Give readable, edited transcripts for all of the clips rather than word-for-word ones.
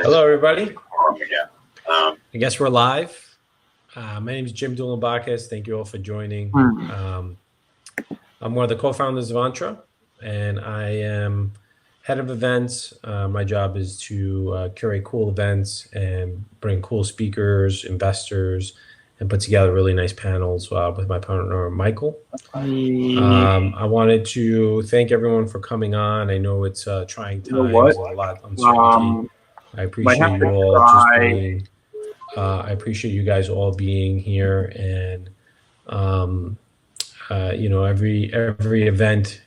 Hello, everybody. I guess we're live. My name is Jim Dulambakis. Thank you all for joining. I'm one of the co-founders of Entre, and I am head of events. My job is to curate cool events and bring cool speakers, investors, and put together really nice panels with my partner, Michael. I wanted to thank everyone for coming on. I know it's trying times and a lot of uncertainty. I appreciate you all just being. I appreciate you guys all being here, and you know, every event,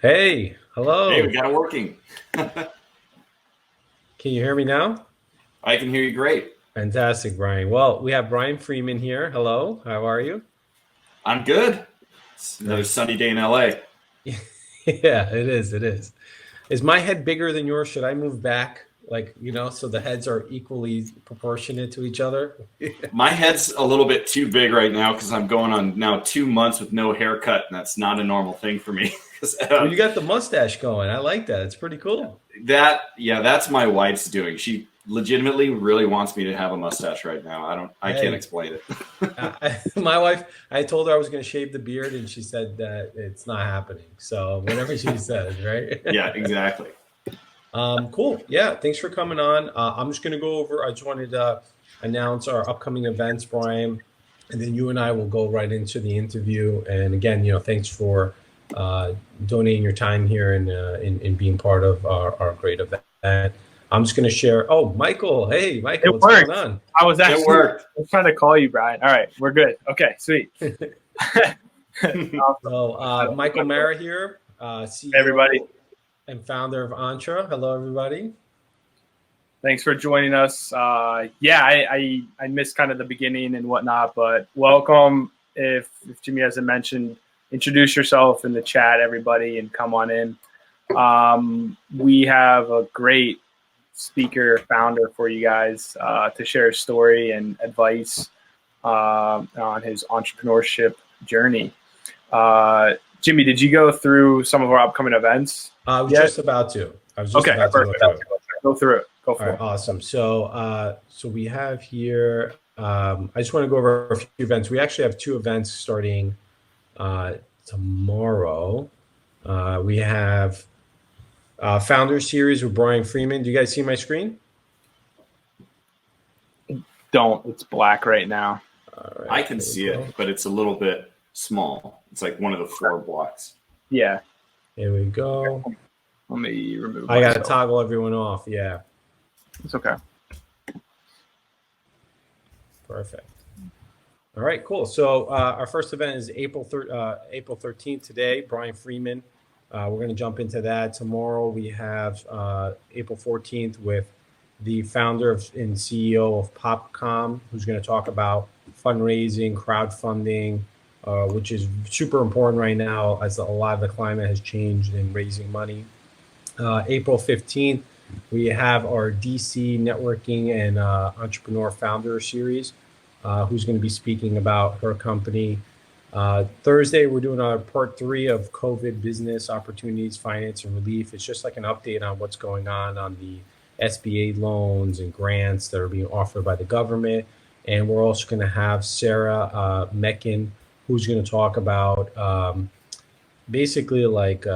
Hey, hello. Hey, we got it working. Can you hear me now? I can hear you great. Fantastic, Brian. Well, we have Brian Freeman here. Hello, how are you? I'm good. It's another sunny day in LA. Yeah, it is. It is. Is my head bigger than yours? Should I move back? Like, you know, so the heads are equally proportionate to each other? My head's a little bit too big right now because I'm going on now 2 months with no haircut, and that's not a normal thing for me. Well, you got the mustache going. I like that. It's pretty cool. That's my wife's doing. She legitimately really wants me to have a mustache right now. I can't explain it. My wife, I told her I was going to shave the beard, and she said that it's not happening. So whatever she says, right? Yeah, exactly. Cool. Yeah. Thanks for coming on. I'm just going to go over, I just wanted to announce our upcoming events, Brian, and then you and I will go right into the interview. And again, you know, thanks for donating your time here and being part of our great event. I'm just going to share. Oh, Michael. Hey, Michael, what's going on? I was trying to call you, Brian. All right, we're good. Okay, sweet. So, Michael Mara here, CEO everybody, and founder of Entre. Hello, everybody. Thanks for joining us. I missed kind of the beginning and whatnot, but welcome. If Jimmy hasn't mentioned, introduce yourself in the chat, everybody, and come on in. We have a great speaker founder for you guys to share his story and advice on his entrepreneurship journey. Jimmy, did you go through some of our upcoming events? I was just about to. Go through it. Go for it. Awesome. So we have here. I just want to go over a few events. We actually have 2 events starting tomorrow. We have Founder Series with Brian Freeman. Do you guys see my screen? It's black right now. Right, I can see it, but it's a little bit small. It's like one of the 4 blocks. Yeah. Here we go. Let me remove I got to toggle everyone off. Yeah. It's okay. Perfect. All right, cool. So our first event is April 13th today, Brian Freeman. We're going to jump into that. Tomorrow we have April 14th with the founder and CEO of Popcom, who's going to talk about fundraising, crowdfunding, which is super important right now as a lot of the climate has changed in raising money. April 15th, we have our DC networking and entrepreneur founder series, who's going to be speaking about her company. Thursday, we're doing our part 3 of COVID business opportunities, finance, and relief. It's just like an update on what's going on the SBA loans and grants that are being offered by the government. And we're also going to have Sarah Meckin, who's going to talk about basically like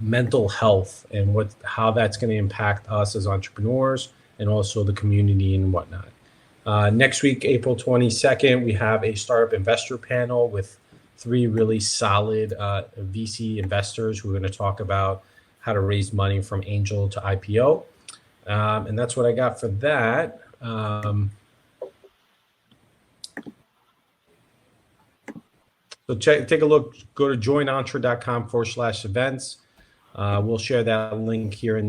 mental health and how that's going to impact us as entrepreneurs and also the community and whatnot. Next week, April 22nd, we have a startup investor panel with 3 really solid VC investors who are going to talk about how to raise money from angel to IPO. And that's what I got for that. So take a look, go to joinentre.com/events. We'll share that link here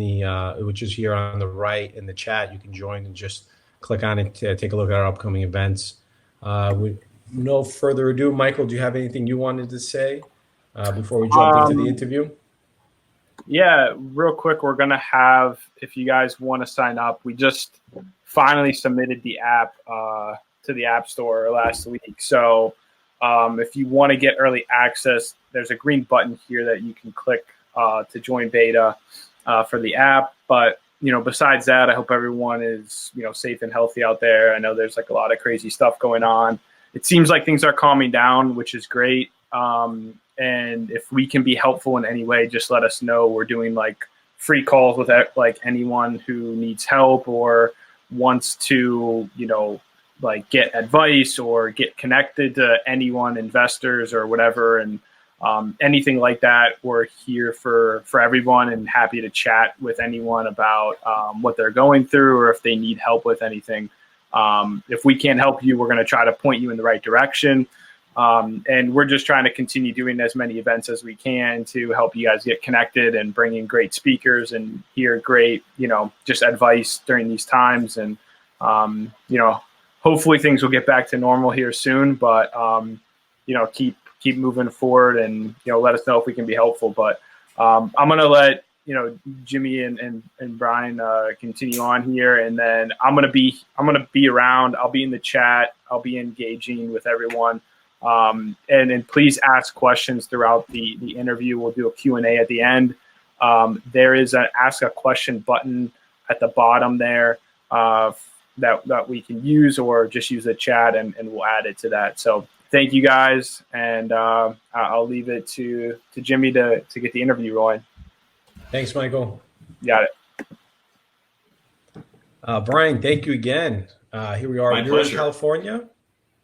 which is here on the right in the chat. You can join and just click on it to take a look at our upcoming events. With no further ado, Michael, do you have anything you wanted to say before we jump into the interview? Yeah, real quick, we're going to have, if you guys want to sign up, we just finally submitted the app to the App Store last week. So if you want to get early access, there's a green button here that you can click to join beta for the app. But besides that, I hope everyone is, safe and healthy out there. I know there's like a lot of crazy stuff going on. It seems like things are calming down, which is great. And if we can be helpful in any way, just let us know. We're doing like free calls with like anyone who needs help or wants to, like get advice or get connected to anyone, investors or whatever. And anything like that, we're here for everyone and happy to chat with anyone about what they're going through or if they need help with anything. If we can't help you, we're going to try to point you in the right direction. And we're just trying to continue doing as many events as we can to help you guys get connected and bring in great speakers and hear great, just advice during these times. And, hopefully things will get back to normal here soon, but, keep moving forward and, let us know if we can be helpful. But I'm going to let, Jimmy and Brian continue on here. And then I'm going to be around. I'll be in the chat. I'll be engaging with everyone. And please ask questions throughout the interview. We'll do a Q&A at the end. There is an ask a question button at the bottom there that we can use, or just use the chat and we'll add it to that. So thank you guys. And I'll leave it to Jimmy to get the interview rolling. Thanks, Michael. Got it. Brian, thank you again. Here we are. You're in California?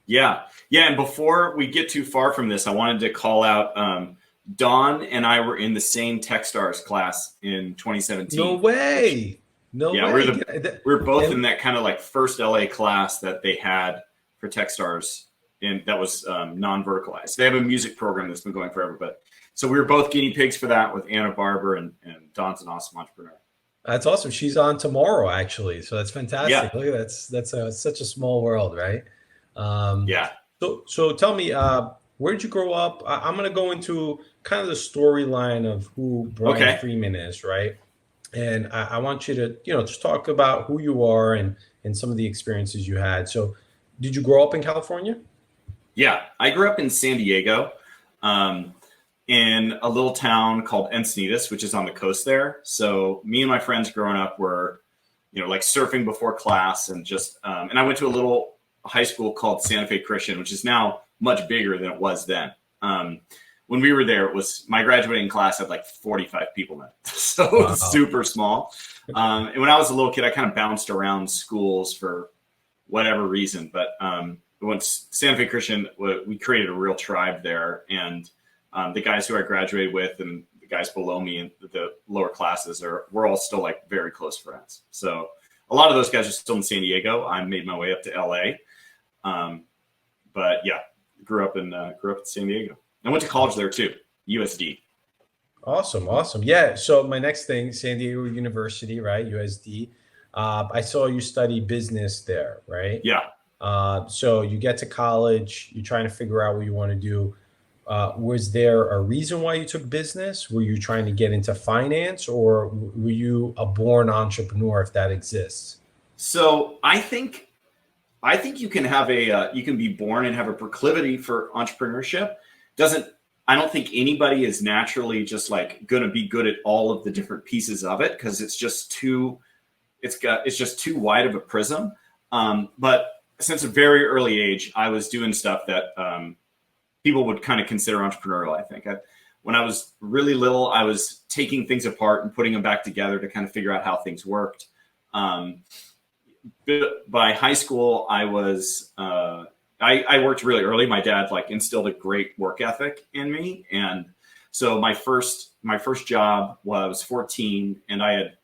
Yeah. And before we get too far from this, I wanted to call out Don and I were in the same Techstars class in 2017. No way. We're both in that kind of like first LA class that they had for Techstars, and that was non-verticalized. They have a music program that's been going forever, but so we were both guinea pigs for that with Anna Barber, and Don's an awesome entrepreneur. That's awesome. She's on tomorrow, actually. So that's fantastic. Yeah. Look at that. That's such a small world, right? Yeah. So tell me, where did you grow up? I'm going to go into kind of the storyline of who Brian Freeman is, right? And I want you to, just talk about who you are and some of the experiences you had. So did you grow up in California? Yeah, I grew up in San Diego, in a little town called Encinitas, which is on the coast there. So me and my friends growing up were, like surfing before class and just, and I went to a little high school called Santa Fe Christian, which is now much bigger than it was then. When we were there, it was my graduating class had like 45 people in it. So it was super small. And when I was a little kid, I kind of bounced around schools for whatever reason. But once Santa Fe Christian, we created a real tribe there. And the guys who I graduated with and the guys below me in the lower classes we're all still like very close friends. So a lot of those guys are still in San Diego. I made my way up to LA. But yeah, grew up in San Diego. I went to college there too, USD. Awesome. Yeah. So my next thing, San Diego University, right? USD. I saw you study business there, right? Yeah. So you get to college, you're trying to figure out what you want to do. Was there a reason why you took business? Were you trying to get into finance, or were you a born entrepreneur, if that exists? So I think you can have you can be born and have a proclivity for entrepreneurship. I don't think anybody is naturally just like going to be good at all of the different pieces of it, because it's just too wide of a prism. But since a very early age, I was doing stuff that people would kind of consider entrepreneurial. I think when I was really little, I was taking things apart and putting them back together to kind of figure out how things worked. By high school, I was I worked really early. My dad like instilled a great work ethic in me, and so my first job was I was 14, and I had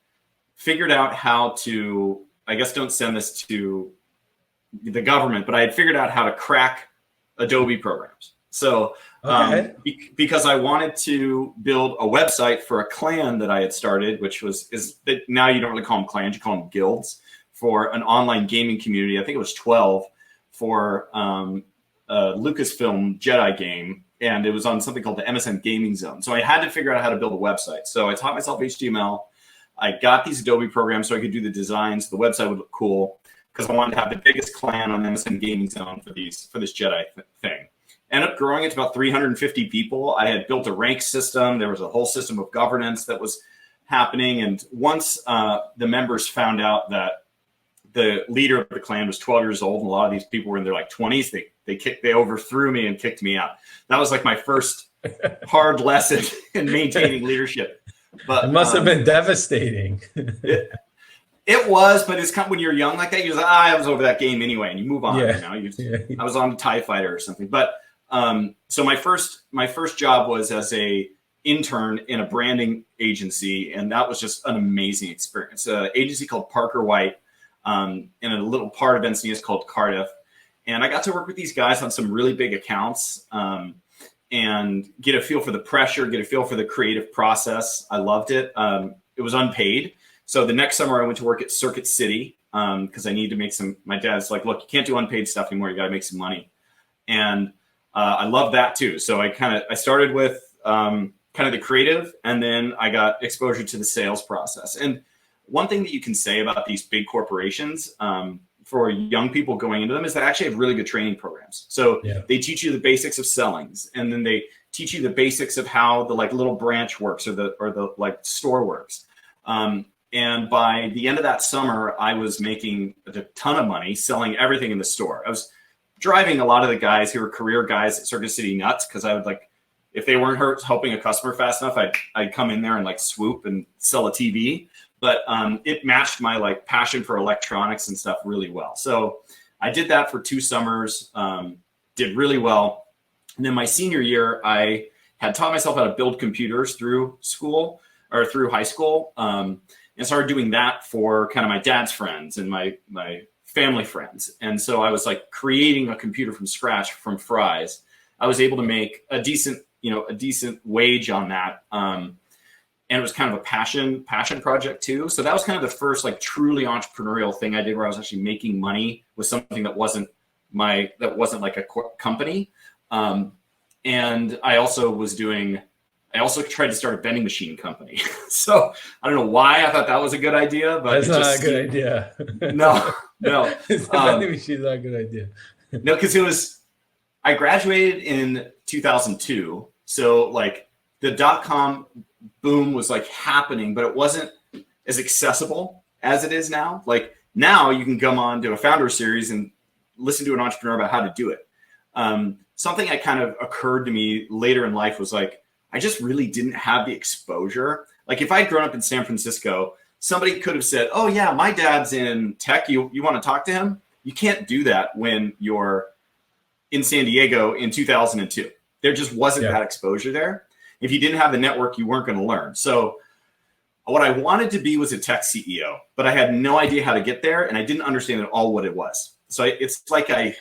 figured out how to. I guess don't send this to the government, but I had figured out how to crack Adobe programs. So because I wanted to build a website for a clan that I had started, which is that now you don't really call them clans, you call them guilds, for an online gaming community. I think it was 12 for a Lucasfilm Jedi game, and it was on something called the MSN Gaming Zone. So I had to figure out how to build a website. So I taught myself HTML. I got these Adobe programs so I could do the designs. The website would look cool because I wanted to have the biggest clan on MSN Gaming Zone for this Jedi thing. Ended up growing it to about 350 people. I had built a rank system. There was a whole system of governance that was happening. And once the members found out that the leader of the clan was 12 years old, and a lot of these people were in their like 20s, they overthrew me and kicked me out. That was like my first hard lesson in maintaining leadership. But it must have been devastating. It was, but it's kind of when you're young like that, you're like, I was over that game anyway, and you move on. Yeah. You know, I was on the TIE Fighter or something. But so my first job was as a intern in a branding agency, and that was just an amazing experience. An agency called Parker White, in a little part of Encinitas called Cardiff, and I got to work with these guys on some really big accounts, and get a feel for the pressure, get a feel for the creative process. I loved it. It was unpaid. So the next summer I went to work at Circuit City because I needed to make some, my dad's like, look, you can't do unpaid stuff anymore. You got to make some money. And I love that too. So I started with kind of the creative, and then I got exposure to the sales process. And one thing that you can say about these big corporations for young people going into them is they actually have really good training programs. So they teach you the basics of sellings, and then they teach you the basics of how the like little branch works or the like store works. And by the end of that summer, I was making a ton of money selling everything in the store. I was driving a lot of the guys who were career guys at Circuit City nuts, because I would like, if they weren't helping a customer fast enough, I'd come in there and like swoop and sell a TV. But it matched my like passion for electronics and stuff really well. So I did that for 2 summers, did really well. And then my senior year, I had taught myself how to build computers through school or through high school. And started doing that for kind of my dad's friends and my family friends. And so I was like creating a computer from scratch from fries. I was able to make a decent wage on that. And it was kind of a passion project too. So that was kind of the first like truly entrepreneurial thing I did, where I was actually making money with something that wasn't like a company. And I also tried to start a vending machine company. So I don't know why I thought that was a good idea, but that's not a good idea. No. Vending machine is not a good idea. No, because I graduated in 2002. So like the .com boom was like happening, but it wasn't as accessible as it is now. Like now you can come on to a founder series and listen to an entrepreneur about how to do it. Something that kind of occurred to me later in life was like, I just really didn't have the exposure. Like if I'd grown up in San Francisco, somebody could have said, oh yeah, my dad's in tech. You want to talk to him? You can't do that when you're in San Diego in 2002. There just wasn't that exposure there. If you didn't have the network, you weren't going to learn. So what I wanted to be was a tech CEO, but I had no idea how to get there, and I didn't understand at all what it was. So it's like I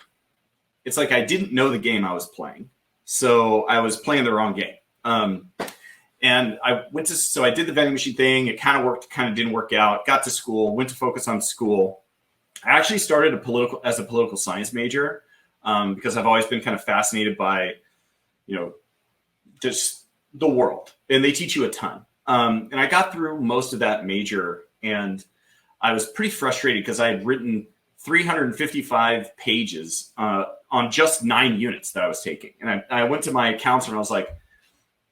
didn't know the game I was playing. So I was playing the wrong game. And I did the vending machine thing. It kind of worked, kind of didn't work out. Got to school, went to focus on school. I actually started as a political science major because I've always been kind of fascinated by, just the world, and they teach you a ton. And I got through most of that major, and I was pretty frustrated because I had written 355 pages on just 9 units that I was taking. And I went to my counselor and I was like,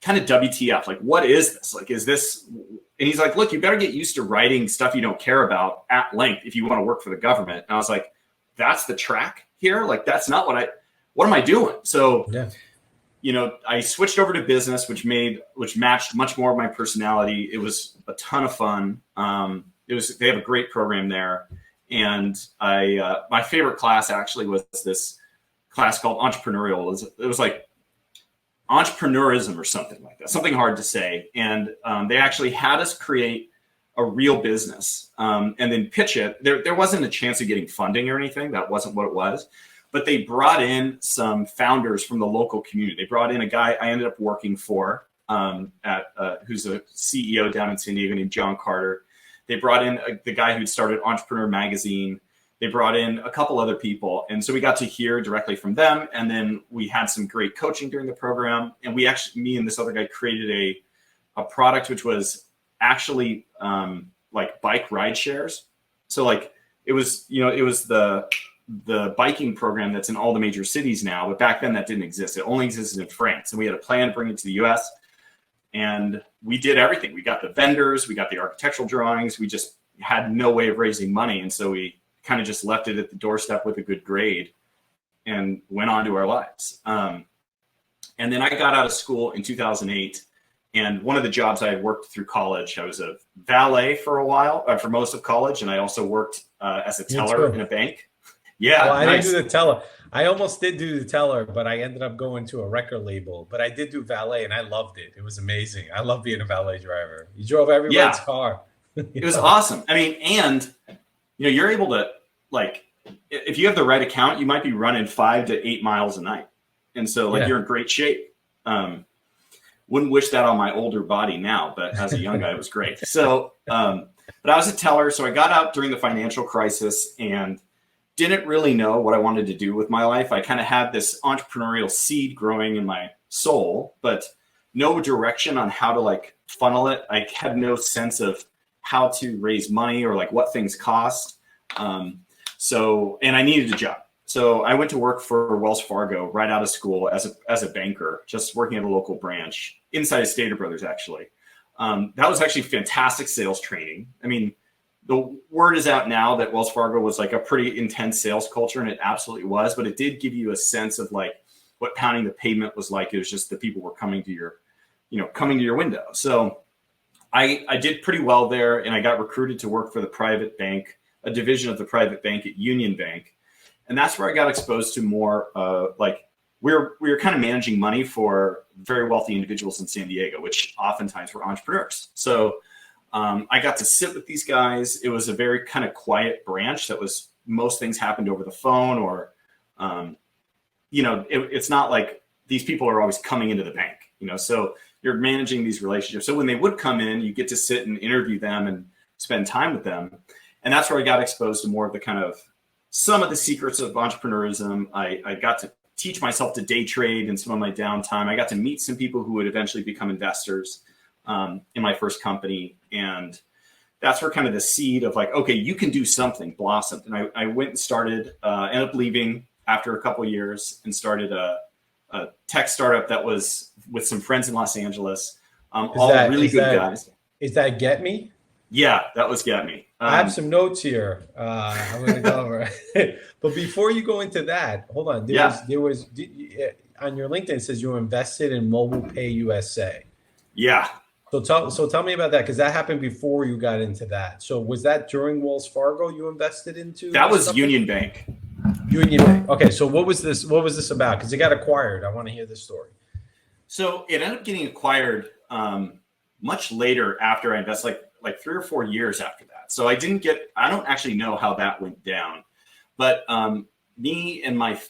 kind of WTF, like, what is this? Like, is this? And he's like, look, you better get used to writing stuff you don't care about at length if you want to work for the government. And I was like, that's the track here? Like, that's not what am I doing? So, I switched over to business, which matched much more of my personality. It was a ton of fun. They have a great program there. And my favorite class actually was this class called Entrepreneurial. It was like entrepreneurism or something like that, something hard to say. And they actually had us create a real business and then pitch it. There wasn't a chance of getting funding or anything. That wasn't what it was. But they brought in some founders from the local community. They brought in a guy I ended up working for who's a CEO down in San Diego named John Carter. They brought in the guy who'd started Entrepreneur Magazine. They brought in a couple other people. And so we got to hear directly from them. And then we had some great coaching during the program. And me and this other guy created a product which was actually like bike ride shares. So like it was the biking program that's in all the major cities now. But back then that didn't exist. It only existed in France. And we had a plan to bring it to the US. And we did everything. We got the vendors, we got the architectural drawings. We just had no way of raising money. And so we kind of just left it at the doorstep with a good grade and went on to our lives. And then I got out of school in 2008. And one of the jobs I had worked through college, I was a valet for a while, for most of college. And I also worked as a teller in a bank. Yeah. Well, I nice. didn't do the teller. I almost did do the teller, but I ended up going to a record label. But I did do valet, and I loved it. It was amazing. I love being a valet driver. You drove everybody's car. It was awesome. I mean, and you're able to, like, if you have the right account, you might be running 5 to 8 miles a night, and so you're in great shape. Wouldn't wish that on my older body now, but as a young guy, it was great. So, but I was a teller, so I got out during the financial crisis and didn't really know what I wanted to do with my life. I kind of had this entrepreneurial seed growing in my soul, but no direction on how to like funnel it. I had no sense of how to raise money or like what things cost. And I needed a job. So I went to work for Wells Fargo right out of school as a banker, just working at a local branch inside of Stater Brothers, actually. That was actually fantastic sales training. I mean, the word is out now that Wells Fargo was like a pretty intense sales culture, and it absolutely was, but it did give you a sense of like what pounding the pavement was like. It was just the people were coming to your window. So I did pretty well there, and I got recruited to work for the private bank, a division of the private bank at Union Bank. And that's where I got exposed to more we were kind of managing money for very wealthy individuals in San Diego, which oftentimes were entrepreneurs. So I got to sit with these guys. It was a very kind of quiet branch most things happened over the phone or, it's not like these people are always coming into the bank, so you're managing these relationships. So when they would come in, you get to sit and interview them and spend time with them. And that's where I got exposed to more of the kind of some of the secrets of entrepreneurism. I got to teach myself to day trade in some of my downtime. I got to meet some people who would eventually become investors in my first company. And that's where kind of the seed of like, okay, you can do something blossomed. And I went and started, ended up leaving after a couple of years and started a tech startup that was with some friends in Los Angeles, really good guys. Is that Get Me? Yeah, that was Get Me. I have some notes here. I'm going to go over. But before you go into that, hold on. There was on your LinkedIn, it says you were invested in Mobile Pay USA. Yeah. So tell me about that, because that happened before you got into that. So was that during Wells Fargo you invested into? That was Union Bank. Union Bank. Okay, so what was this about? Because it got acquired. I want to hear this story. So it ended up getting acquired much later after I invested, like 3 or 4 years after that. So I don't actually know how that went down, but me and my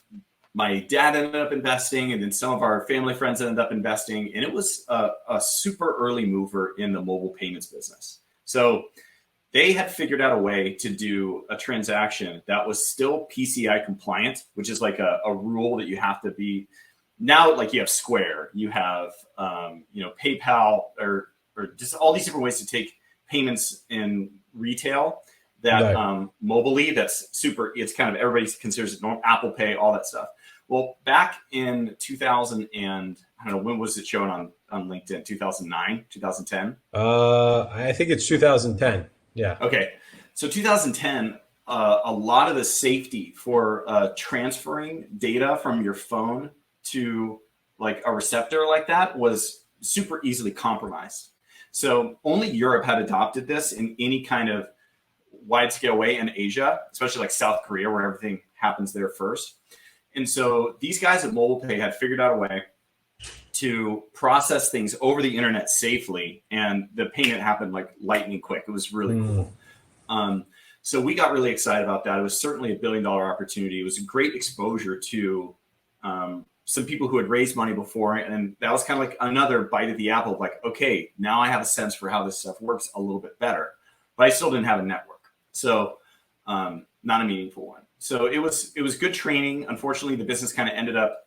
dad ended up investing, and then some of our family friends ended up investing, and it was a super early mover in the mobile payments business. So they had figured out a way to do a transaction that was still PCI compliant, which is like a rule that you have to be. Now, like you have Square, you have PayPal, or just all these different ways to take payments in retail that mobily, that's super. It's kind of, everybody considers it normal, Apple Pay, all that stuff. Well, back in 2000 and I don't know, when was it showing on LinkedIn? 2009, 2010? I think it's 2010. Yeah. Okay. So 2010, a lot of the safety for transferring data from your phone to like a receptor like that was super easily compromised. So only Europe had adopted this in any kind of wide scale way, in Asia, especially like South Korea, where everything happens there first. And so these guys at Mobile Pay had figured out a way to process things over the internet safely, and the payment happened like lightning quick. It was really cool. So we got really excited about that. It was certainly $1 billion opportunity. It was a great exposure to some people who had raised money before, and that was kind of like another bite of the apple of like, okay, now I have a sense for how this stuff works a little bit better, but I still didn't have a network. So not a meaningful one. So it was good training. Unfortunately, the business kind of ended up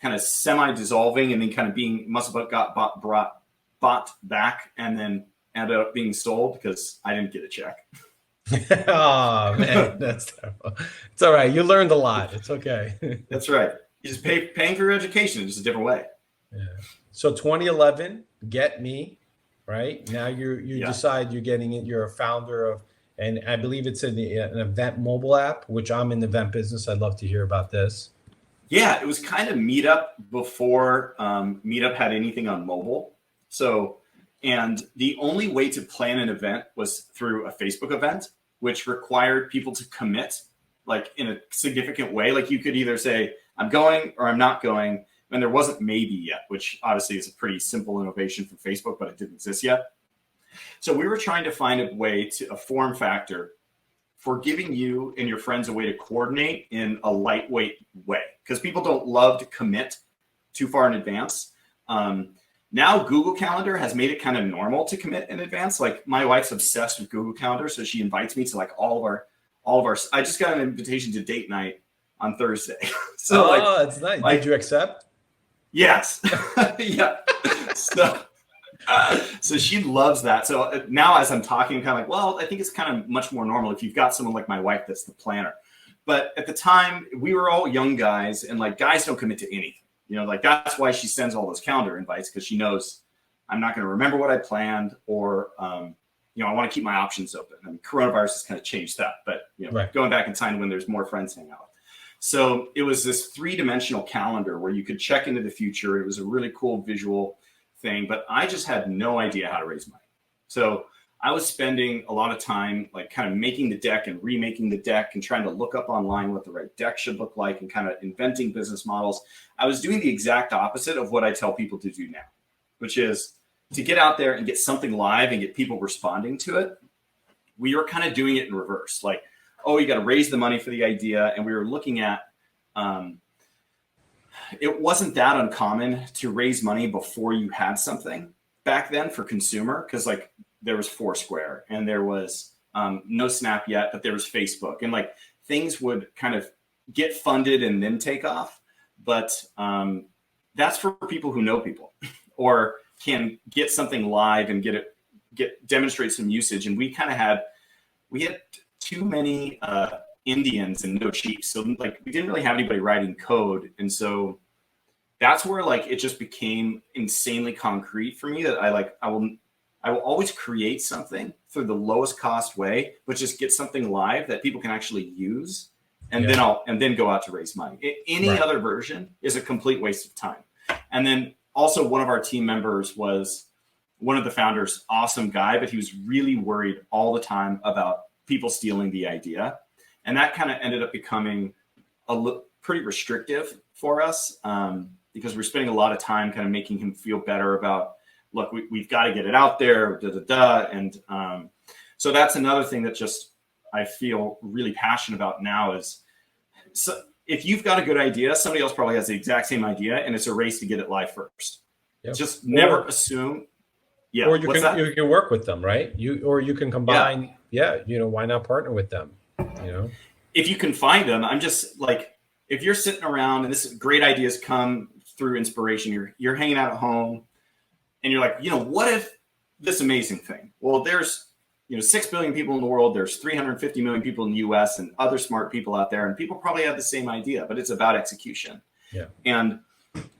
kind of semi-dissolving, and then kind of must have got bought back, and then ended up being sold because I didn't get a check. Oh man, that's terrible. It's all right. You learned a lot. It's okay. That's right. You just paying for your education in just a different way. Yeah. So 2011, Get Me. right? Now you Yeah. decide you're getting it. You're a founder of, and I believe it's an event mobile app, which I'm in the event business. I'd love to hear about this. Yeah, it was kind of Meetup before Meetup had anything on mobile. So, and the only way to plan an event was through a Facebook event, which required people to commit like in a significant way. Like you could either say, I'm going or I'm not going. And there wasn't maybe yet, which obviously is a pretty simple innovation for Facebook, but it didn't exist yet. So we were trying to find a form factor for giving you and your friends a way to coordinate in a lightweight way, because people don't love to commit too far in advance. Now Google Calendar has made it kind of normal to commit in advance. Like my wife's obsessed with Google Calendar, so she invites me to like all of our. I just got an invitation to date night on Thursday. So it's nice. Did you accept? Yes. Yeah. So she loves that. So now as I'm talking, I'm kind of like, well, I think it's kind of much more normal if you've got someone like my wife that's the planner. But at the time, we were all young guys, and like guys don't commit to anything. You know, like that's why she sends all those calendar invites, because she knows I'm not going to remember what I planned, or you know, I want to keep my options open. I mean, coronavirus has kind of changed that, but you know, going back in time when there's more friends hang out. So it was this 3-dimensional calendar where you could check into the future. It was a really cool visual thing, but I just had no idea how to raise money. So I was spending a lot of time like kind of making the deck and remaking the deck and trying to look up online what the right deck should look like and kind of inventing business models. I was doing the exact opposite of what I tell people to do now, which is to get out there and get something live and get people responding to it. We were kind of doing it in reverse. Like, oh, you got to raise the money for the idea. And we were looking at, it wasn't that uncommon to raise money before you had something back then for consumer, because like there was Foursquare and there was no Snap yet, but there was Facebook, and like things would kind of get funded and then take off. But that's for people who know people or can get something live and demonstrate some usage. And we had too many Indians and no Chiefs. So like we didn't really have anybody writing code. And so that's where like it just became insanely concrete for me that I will always create something through the lowest cost way, but just get something live that people can actually use. And then go out to raise money. Any other version is a complete waste of time. And then also one of our team members was one of the founders, awesome guy, but he was really worried all the time about people stealing the idea. And that kind of ended up becoming pretty restrictive for us because we're spending a lot of time kind of making him feel better about, look, we've got to get it out there, And so that's another thing that just I feel really passionate about now is, so if you've got a good idea, somebody else probably has the exact same idea, and it's a race to get it live first. Yep. Just never assume. Yeah. Or you can work with them, right? You can combine. Yeah. Why not partner with them? If you can find them, I'm just like, if you're sitting around and this great ideas come through inspiration, you're hanging out at home and you're like, what if this amazing thing? Well, there's 6 billion people in the world. There's 350 million people in the US and other smart people out there. And people probably have the same idea, but it's about execution. Yeah. And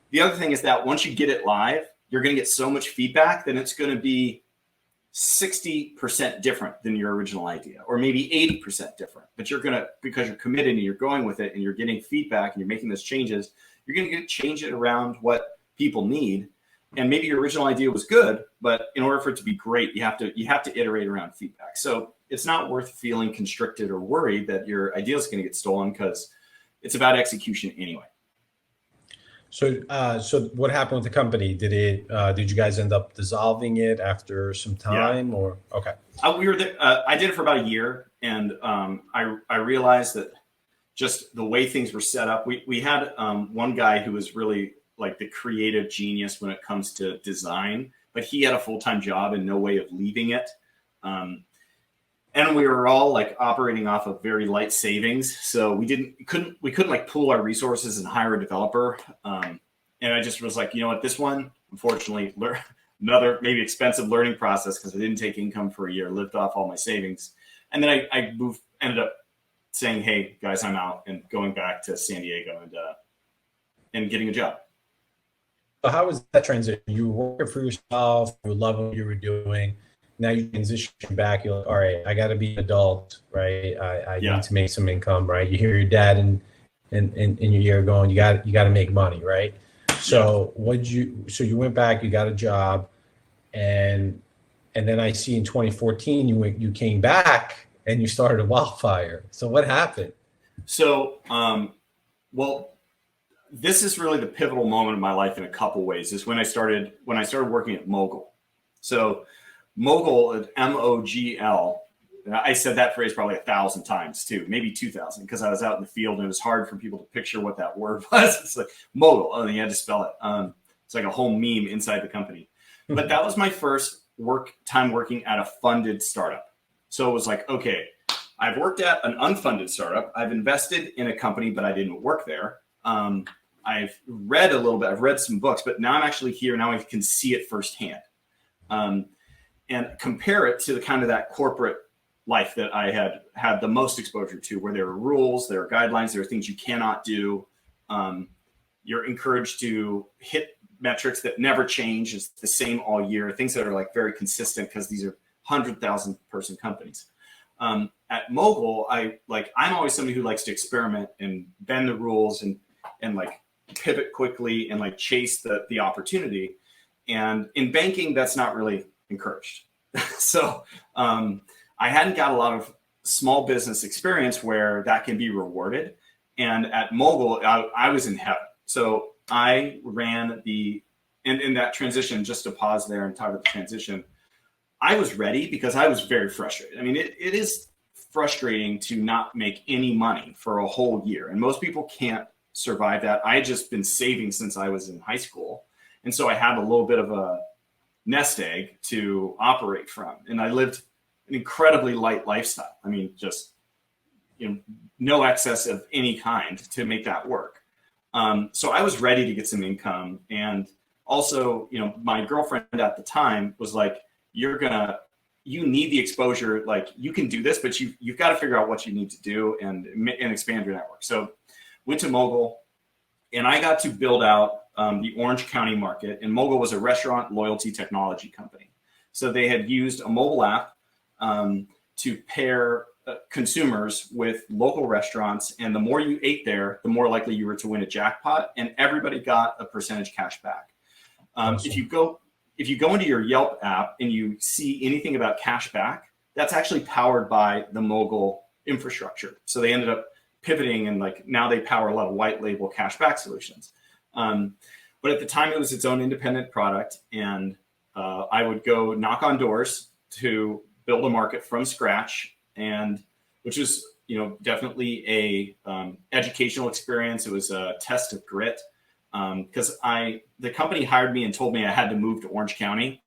the other thing is that once you get it live, you're going to get so much feedback that it's going to be 60% different than your original idea, or maybe 80% different. But because you're committed and you're going with it and you're getting feedback and you're making those changes, you're going to change it around what people need. And maybe your original idea was good, but in order for it to be great, you have to iterate around feedback. So it's not worth feeling constricted or worried that your idea is going to get stolen, because it's about execution anyway. So what happened with the company? Did you guys end up dissolving it after some time, or okay? We were there. I did it for about a year, and I realized that just the way things were set up. We had one guy who was really like the creative genius when it comes to design, but he had a full-time job and no way of leaving it. And we were all like operating off of very light savings. So we couldn't like pool our resources and hire a developer. And I just was like, this one, unfortunately, another maybe expensive learning process, because I didn't take income for a year, lived off all my savings. And then I ended up saying, hey guys, I'm out, and going back to San Diego and getting a job. how was that transition? You were working for yourself, you were loving what you were doing. Now you transition back, you're like, all right, I got to be an adult, right? I Yeah. need to make some income, right? You hear your dad in your ear going, you got to make money, right? So so you went back, you got a job, and then I see in 2014 you came back and you started a Wildfire. So what happened? So, well, this is really the pivotal moment in my life in a couple ways. Is when I started working at Mogul. So, Mogul at MOGL. I said that phrase probably 1,000 times too, maybe 2,000, because I was out in the field and it was hard for people to picture what that word was. It's like Mogul, and you had to spell it. It's like a whole meme inside the company. But that was my first time working at a funded startup. So it was like, okay, I've worked at an unfunded startup. I've invested in a company, but I didn't work there. I've read a little bit. I've read some books, but now I'm actually here. Now I can see it firsthand, and compare it to the kind of that corporate life that I had the most exposure to, where there are rules, there are guidelines, there are things you cannot do. You're encouraged to hit metrics that never change. It's the same all year. Things that are like very consistent because these are 100,000 person companies. At Mogul, I'm always somebody who likes to experiment and bend the rules and like pivot quickly and like chase the opportunity. And in banking, that's not really encouraged. So I hadn't got a lot of small business experience where that can be rewarded. And at Mogul, I was in heaven. So I ran in that transition, just to pause there and talk about the transition, I was ready because I was very frustrated. I mean, it is frustrating to not make any money for a whole year. And most people can't survive that. I had just been saving since I was in high school. And so I had a little bit of a nest egg to operate from. And I lived an incredibly light lifestyle. I mean, just, no excess of any kind to make that work. So I was ready to get some income. And also, my girlfriend at the time was like, you need the exposure. Like, you can do this, but you've got to figure out what you need to do and expand your network. So went to Mogul, and I got to build out the Orange County market. And Mogul was a restaurant loyalty technology company. So they had used a mobile app to pair consumers with local restaurants. And the more you ate there, the more likely you were to win a jackpot. And everybody got a percentage cash back. Awesome. If you go into your Yelp app and you see anything about cash back, that's actually powered by the Mogul infrastructure. So they ended up pivoting, and now they power a lot of white label cash back solutions. But at the time, it was its own independent product. And I would go knock on doors to build a market from scratch, and which was, definitely a educational experience. It was a test of grit. Because the company hired me and told me I had to move to Orange County.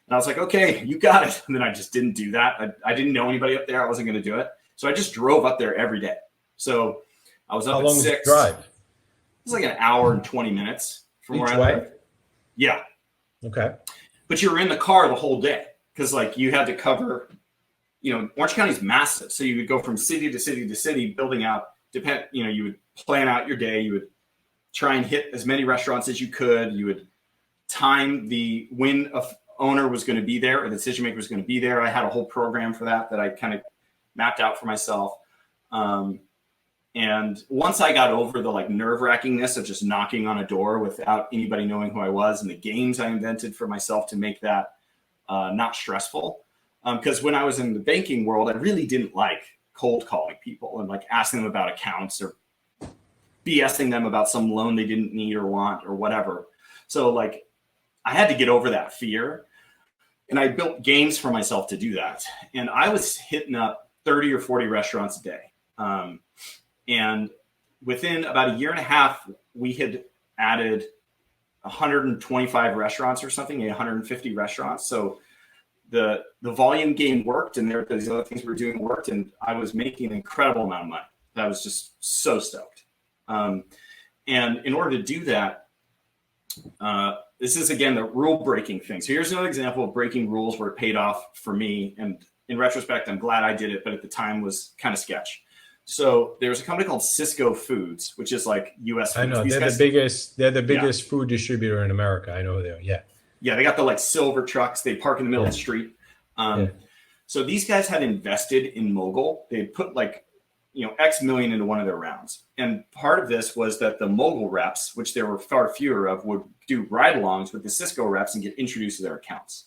And I was like, okay, you got it. And then I just didn't do that. I didn't know anybody up there. I wasn't going to do it. So I just drove up there every day. So I was up at 6. How long was the drive? It was like an hour and 20 minutes from where I lived. Yeah. Okay. But you were in the car the whole day because you had to cover, Orange County is massive. So you would go from city to city to city, building out, you would plan out your day. You would try and hit as many restaurants as you could. You would time when a owner was going to be there or the decision maker was going to be there. I had a whole program for that I kind of mapped out for myself. And once I got over the nerve-wrackingness of just knocking on a door without anybody knowing who I was, and the games I invented for myself to make that not stressful. Because when I was in the banking world, I really didn't like cold calling people and asking them about accounts or BSing them about some loan they didn't need or want or whatever. So I had to get over that fear, and I built games for myself to do that. And I was hitting up 30 or 40 restaurants a day. And within about a year and a half, we had added 125 restaurants or something, 150 restaurants. So the volume game worked, and these other things we were doing worked, and I was making an incredible amount of money. I was just so stoked. And in order to do that, this is, again, the rule breaking thing. So here's another example of breaking rules where it paid off for me. And in retrospect, I'm glad I did it, but at the time was kind of sketch. So there's a company called Cisco Foods, which is like U.S. I Foods. know These they're guys, the biggest. They're the biggest food distributor in America. I know who they are. Yeah. yeah, they got the like silver trucks. They park in the middle of the Yeah. street. Yeah. So these guys had invested in Mogul. They put like, X million into one of their rounds. And part of this was that the Mogul reps, which there were far fewer of, would do ride-alongs with the Cisco reps and get introduced to their accounts.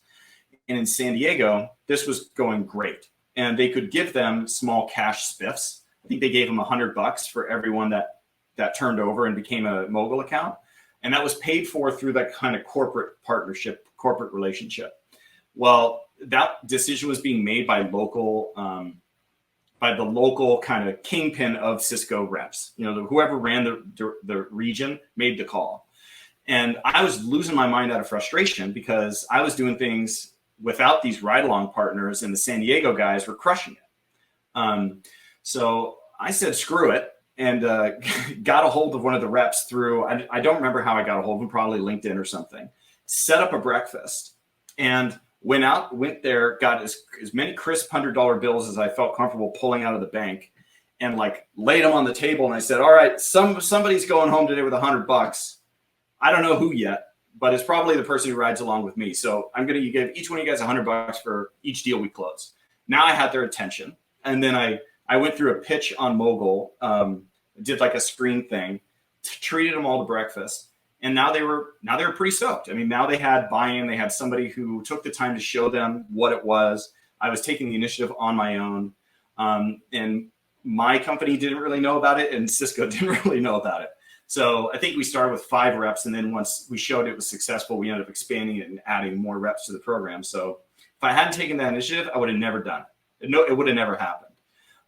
And in San Diego, this was going great. And they could give them small cash spiffs. I think they gave them $100 for everyone that turned over and became a Mogul account. And that was paid for through that kind of corporate partnership, corporate relationship. Well, that decision was being made by the local kind of kingpin of Cisco reps. Whoever ran the region made the call. And I was losing my mind out of frustration because I was doing things without these ride-along partners, and the San Diego guys were crushing it. So I said, screw it, and got a hold of one of the reps through, I don't remember how I got a hold of him, probably LinkedIn or something, set up a breakfast, and went there, got as many crisp $100 bills as I felt comfortable pulling out of the bank, and like laid them on the table. And I said, all right, somebody's going home today with $100. I don't know who yet, but it's probably the person who rides along with me. So I'm going to give each one of you guys $100 for each deal we close. Now I had their attention. And then I went through a pitch on Mogul, did like a screen thing, treated them all to breakfast. And now they were pretty stoked. I mean, now they had buy-in. They had somebody who took the time to show them what it was. I was taking the initiative on my own. And my company didn't really know about it, and Cisco didn't really know about it. So I think we started with 5 reps, and then once we showed it was successful, we ended up expanding it and adding more reps to the program. So if I hadn't taken that initiative, I would have never done it. It would have never happened.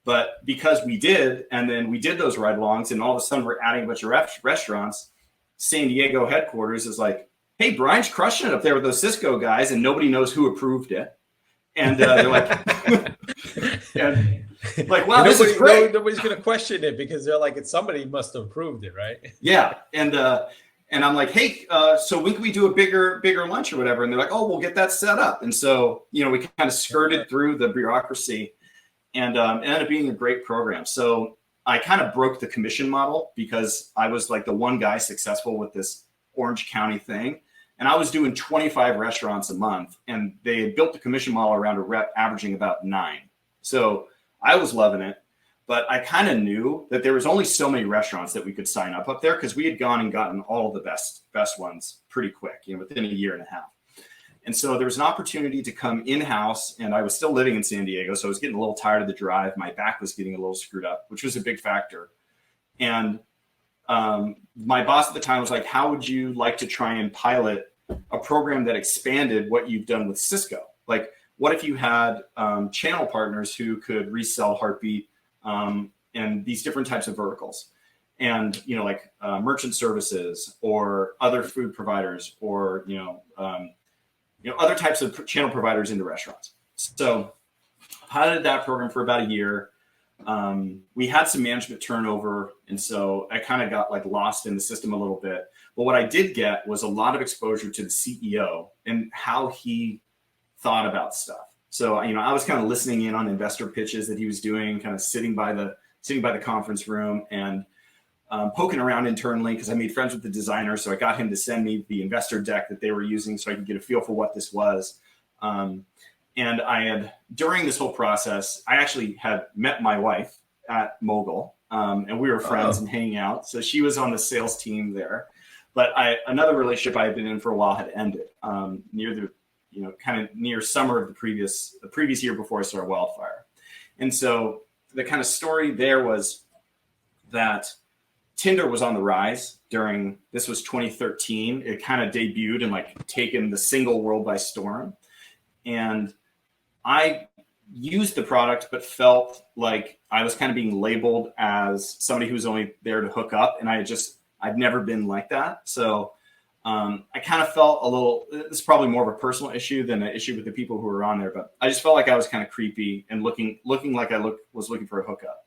But because we did, and then we did those ride-alongs, and all of a sudden we're adding a bunch of restaurants, San Diego headquarters is like, hey, Brian's crushing it up there with those Cisco guys, and nobody knows who approved it. And they're like, wow, this is great. Nobody's going to question it because they're like, somebody must have approved it, right? Yeah. And I'm like, hey, so when can we do a bigger lunch or whatever? And they're like, oh, we'll get that set up. And so, we kind of skirted through the bureaucracy, and it ended up being a great program. So I kind of broke the commission model because I was like the one guy successful with this Orange County thing. And I was doing 25 restaurants a month, and they had built the commission model around a rep averaging about 9. So I was loving it, but I kind of knew that there was only so many restaurants that we could sign up there because we had gone and gotten all of the best ones pretty quick, within a year and a half. And so there was an opportunity to come in-house, and I was still living in San Diego, so I was getting a little tired of the drive. My back was getting a little screwed up, which was a big factor. And my boss at the time was like, how would you like to try and pilot a program that expanded what you've done with Cisco? Like, what if you had channel partners who could resell Heartbeat and these different types of verticals? And, merchant services or other food providers or, other types of channel providers into restaurants. So piloted that program for about a year. We had some management turnover, and so I kind of got like lost in the system a little bit. But what I did get was a lot of exposure to the CEO and how he thought about stuff. So, I was kind of listening in on investor pitches that he was doing, kind of sitting by the conference room and poking around internally because I made friends with the designer. So I got him to send me the investor deck that they were using so I could get a feel for what this was. And I had, during this whole process, I actually had met my wife at Mogul, and we were friends and hanging out. So she was on the sales team there. But another relationship I had been in for a while had ended near the, kind of near summer of the previous year before I started Wildfire. And so the kind of story there was that Tinder was on the rise this was 2013. It kind of debuted and like taken the single world by storm. And I used the product, but felt like I was kind of being labeled as somebody who's only there to hook up. And I've never been like that. So I kind of felt a little, this is probably more of a personal issue than an issue with the people who were on there, but I just felt like I was kind of creepy and looking like I was looking for a hookup.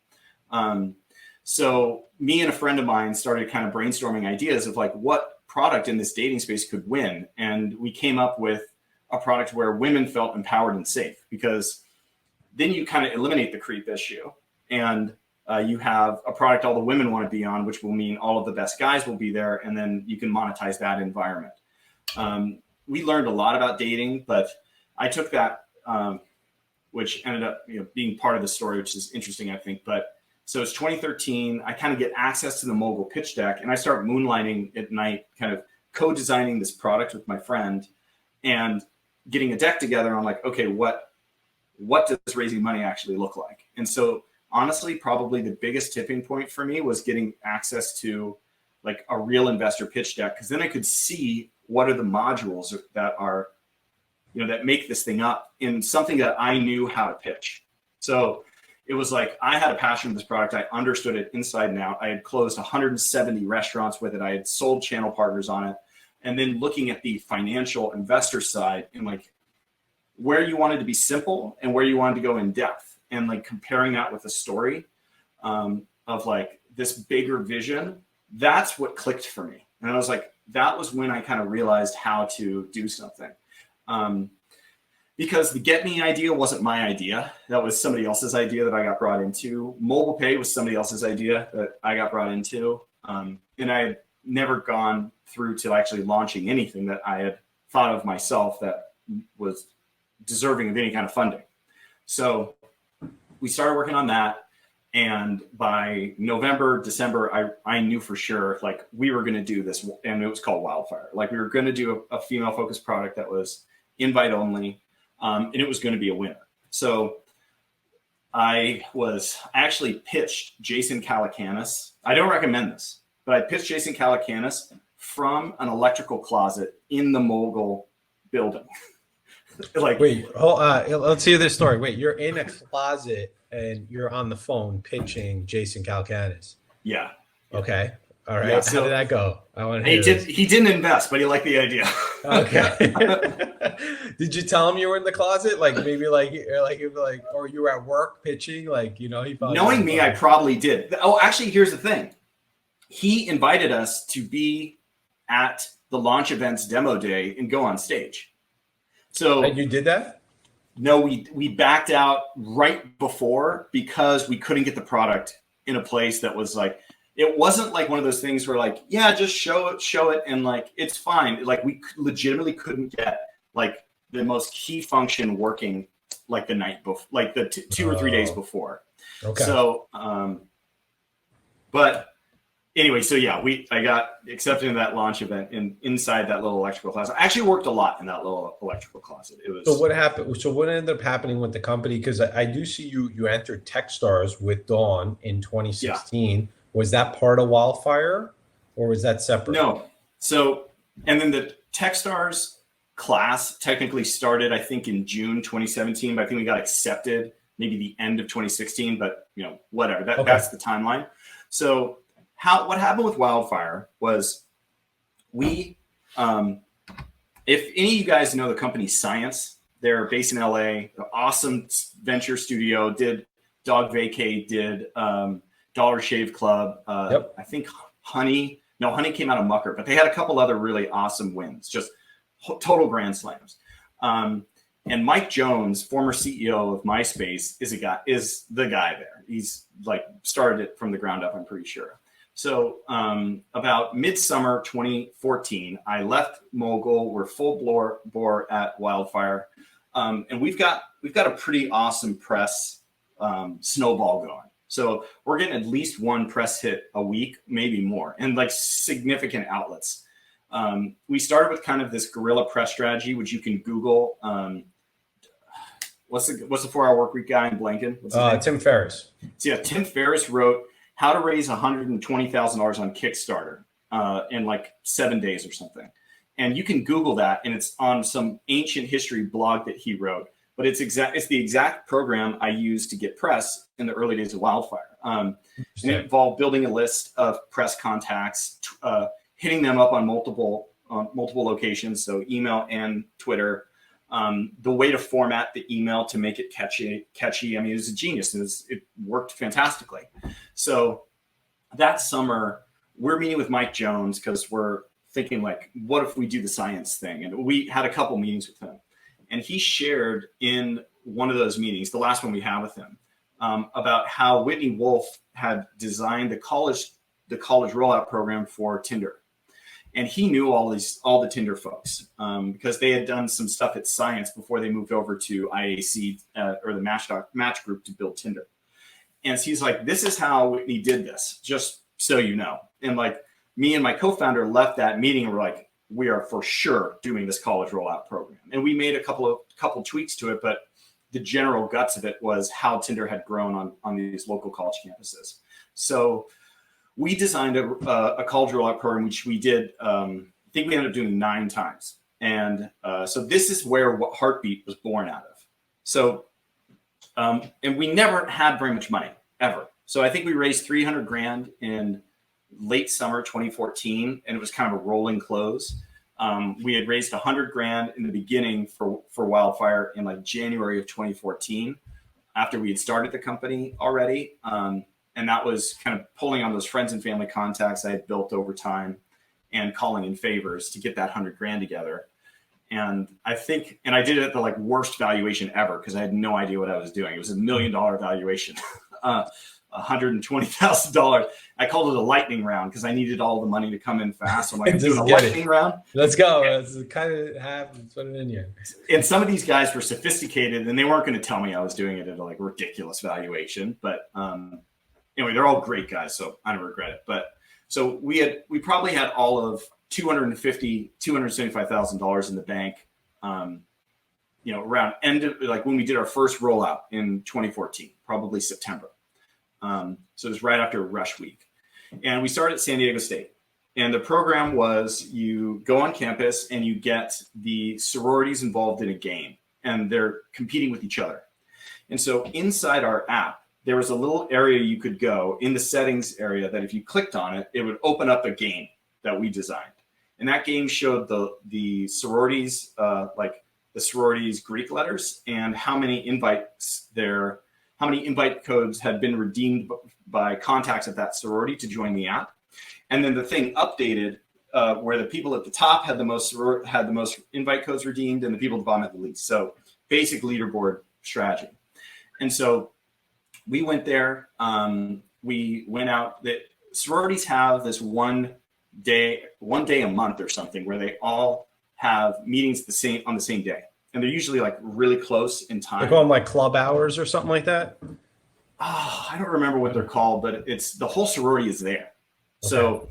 So me and a friend of mine started kind of brainstorming ideas of like what product in this dating space could win. And we came up with a product where women felt empowered and safe, because then you kind of eliminate the creep issue. And You have a product all the women want to be on, which will mean all of the best guys will be there, and then you can monetize that environment. We learned a lot about dating, but I took that, which ended up being part of the story, which is interesting, I think. But so it's 2013. I kind of get access to the mogul pitch deck, and I start moonlighting at night, kind of co-designing this product with my friend, and getting a deck together. I'm like, okay, what does raising money actually look like? And so honestly, probably the biggest tipping point for me was getting access to like a real investor pitch deck, because then I could see what are the modules that are, that make this thing up in something that I knew how to pitch. So it was like I had a passion for this product. I understood it inside and out. I had closed 170 restaurants with it. I had sold channel partners on it. And then looking at the financial investor side and like where you wanted to be simple and where you wanted to go in depth, and like comparing that with a story of like this bigger vision, that's what clicked for me. And I was like, that was when I kind of realized how to do something. Because the Get Me idea wasn't my idea. That was somebody else's idea that I got brought into. Mobile Pay was somebody else's idea that I got brought into. And I had never gone through to actually launching anything that I had thought of myself that was deserving of any kind of funding. So we started working on that. And by November, December, I knew for sure, like we were going to do this, and it was called Wildfire. Like we were going to do a female focused product that was invite only, and it was going to be a winner. So I actually pitched Jason Calacanis. I don't recommend this, but I pitched Jason Calacanis from an electrical closet in the Mogul building. Like, wait, let's hear this story. Wait, you're in a closet and you're on the phone pitching Jason Calacanis. Yeah. Okay. All right. Yeah, so how did that go? I want to hear he didn't invest, but he liked the idea. Okay. Did you tell him you were in the closet? Like maybe like or you were at work pitching? Like, he probably knowing me, I probably did. Oh, actually, here's the thing. He invited us to be at the launch event's demo day and go on stage. So and you did that? No, we backed out right before because we couldn't get the product in a place that was like, it wasn't like one of those things where like, yeah, just show it. And like, it's fine. Like we legitimately couldn't get like the most key function working like the night before, like the 2 or 3 days before. Okay. So, but anyway, so yeah, I got accepted in that launch event inside that little electrical closet. I actually worked a lot in that little electrical closet. It was. So what happened? So what ended up happening with the company? Because I do see you entered Techstars with Dawn in 2016. Yeah. Was that part of Wildfire, or was that separate? No. So and then the Techstars class technically started, I think, in June 2017. But I think we got accepted maybe the end of 2016. But whatever. That's the timeline. So. What happened with Wildfire was if any of you guys know the company Science, they're based in LA, the awesome venture studio, did Dog Vacay, did Dollar Shave Club. Yep. I think Honey came out of Mucker, but they had a couple other really awesome wins, just total grand slams. And Mike Jones, former CEO of MySpace, is the guy there. He's like started it from the ground up, I'm pretty sure. So about midsummer 2014, I left Mogul. We're full bore at Wildfire, and we've got a pretty awesome press snowball going. So we're getting at least one press hit a week, maybe more, and like significant outlets. We started with kind of this guerrilla press strategy, which you can Google. What's the 4-hour work week guy in Blanken? Tim Ferriss. So yeah, Tim Ferriss wrote how to raise $120,000 on Kickstarter in like 7 days or something. And you can Google that, and it's on some ancient history blog that he wrote. But it's the exact program I used to get press in the early days of Wildfire. And it involved building a list of press contacts, hitting them up on multiple locations, so email and Twitter. The way to format the email to make it catchy. I mean, it was a genius, and it worked fantastically. So that summer, we're meeting with Mike Jones because we're thinking like, what if we do the Science thing? And we had a couple meetings with him, and he shared in one of those meetings, the last one we had with him, about how Whitney Wolf had designed the college rollout program for Tinder. And he knew all the Tinder folks because they had done some stuff at Science before they moved over to IAC or the Match Group to build Tinder. And so he's like, this is how Whitney did this, just so you know. And like me and my co-founder left that meeting and we're like, we are for sure doing this college rollout program. And we made a couple tweaks to it, but the general guts of it was how Tinder had grown on these local college campuses. So we designed a college rollout program, which we did, I think we ended up doing 9 times. And so this is where Heartbeat was born out of. So, and we never had very much money, ever. So I think we raised $300,000 in late summer 2014, and it was kind of a rolling close. We had raised $100,000 in the beginning for Wildfire in like January of 2014, after we had started the company already. And that was kind of pulling on those friends and family contacts I had built over time and calling in favors to get that $100,000 together. And I did it at the like worst valuation ever because I had no idea what I was doing. It was $1 million valuation, $120,000. I called it a lightning round because I needed all the money to come in fast. I'm like, I'm doing a lightning round. Let's go. Let's kind of put it in here. And some of these guys were sophisticated and they weren't going to tell me I was doing it at a like ridiculous valuation. But anyway, they're all great guys, so I don't regret it. But so we probably had all of $275,000 in the bank, around end of like when we did our first rollout in 2014, probably September. So it was right after Rush Week, and we started at San Diego State. And the program was you go on campus and you get the sororities involved in a game, and they're competing with each other. And so inside our app, there was a little area you could go in the settings area that if you clicked on it, it would open up a game that we designed. And that game showed the sororities, like the sororities Greek letters and how many invite codes had been redeemed by contacts at that sorority to join the app. And then the thing updated where the people at the top had the most invite codes redeemed and the people at the bottom had the least. So basic leaderboard strategy. And so we went there. We went out. The sororities have this one day a month or something where they all have meetings on the same day, and they're usually like really close in time. They call them like club hours or something like that. Oh, I don't remember what they're called, but it's the whole sorority is there. Okay. So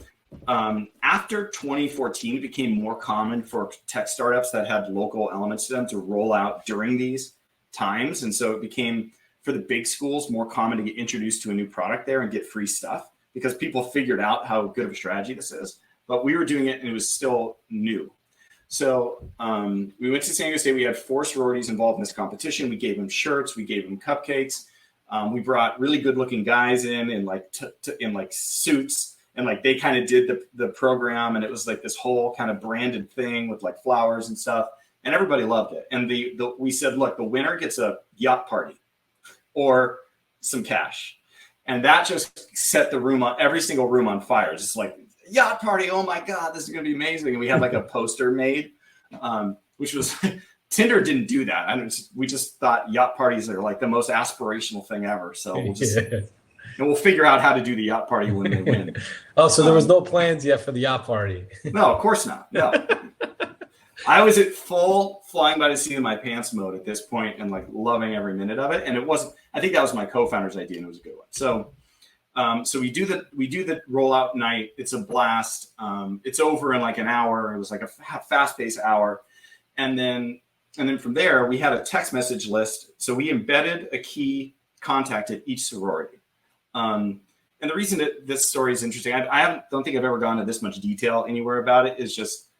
after 2014, it became more common for tech startups that had local elements to them to roll out during these times, and so it became, for the big schools, more common to get introduced to a new product there and get free stuff because people figured out how good of a strategy this is. But we were doing it and it was still new. So we went to San Diego State. We had 4 sororities involved in this competition. We gave them shirts. We gave them cupcakes. We brought really good looking guys in like suits, and like they kind of did the program. And it was like this whole kind of branded thing with like flowers and stuff. And everybody loved it. And we said, look, the winner gets a yacht party or some cash. And that just set the room on, every single room on fire. Just like, yacht party, oh my God, this is going to be amazing. And we had like a poster made, which was, Tinder didn't do that. We just thought yacht parties are like the most aspirational thing ever. So we'll just, and we'll figure out how to do the yacht party when they win. Oh, so there was no plans yet for the yacht party? No, of course not. No. I was at full flying by the seat of my pants mode at this point and like loving every minute of it. And it wasn't, I think that was my co-founder's idea and it was a good one. So, so we do the rollout night. It's a blast. It's over in like an hour. It was like a fast paced hour. And then from there we had a text message list. So we embedded a key contact at each sorority. And the reason that this story is interesting, I don't think I've ever gone into this much detail anywhere about it, is just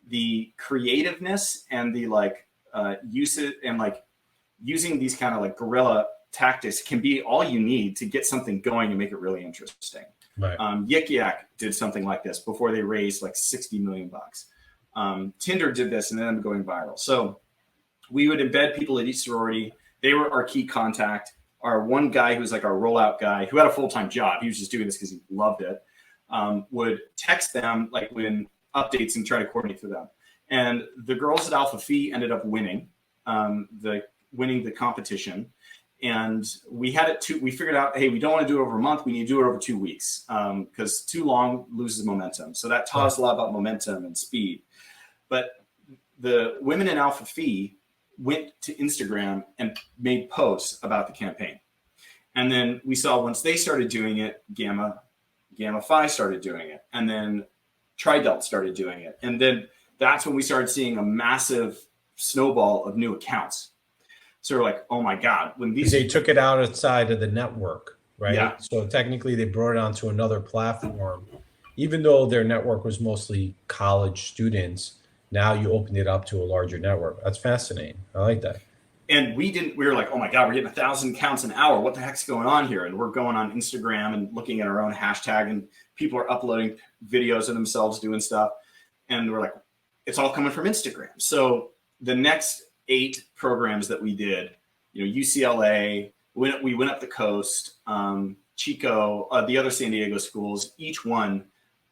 the creativeness and the like usage and like using these kind of like guerrilla tactics can be all you need to get something going and make it really interesting. Right. Yik Yak did something like this before they raised like $60 million. Tinder did this and ended up going viral. So we would embed people at each sorority. They were our key contact. Our one guy who was like our rollout guy who had a full-time job, he was just doing this because he loved it, would text them like when updates and try to coordinate for them. And the girls at Alpha Phi ended up winning the competition. And we had it we figured out, hey, we don't want to do it over a month. We need to do it over 2 weeks because too long loses momentum. So that taught us a lot about momentum and speed. But the women in Alpha Phi went to Instagram and made posts about the campaign. And then we saw once they started doing it, Gamma Phi started doing it. And then Tri-Delt started doing it. And then that's when we started seeing a massive snowball of new accounts. So we're like, oh my God, when they took it outside of the network, right? Yeah. So technically they brought it onto another platform. Even though their network was mostly college students, now you opened it up to a larger network. That's fascinating. I like that. And we were like, oh my God, we're getting 1,000 counts an hour. What the heck's going on here? And we're going on Instagram and looking at our own hashtag, and people are uploading videos of themselves doing stuff. And we're like, it's all coming from Instagram. So the next 8 programs that we did, UCLA, we went up the coast, Chico, the other San Diego schools, each one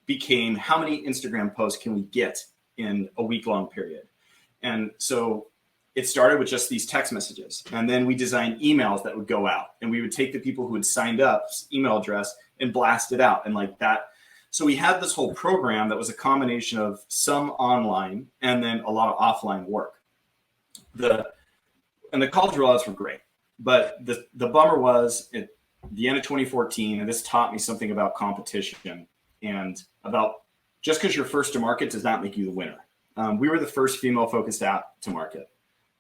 became how many Instagram posts can we get in a week-long period. And so it started with just these text messages. And then we designed emails that would go out, and we would take the people who had signed up email address and blast it out. And like that. So we had this whole program that was a combination of some online and then a lot of offline work. And the college rollouts were great, but the bummer was at the end of 2014, and this taught me something about competition and about just because you're first to market does not make you the winner. We were the first female-focused app to market.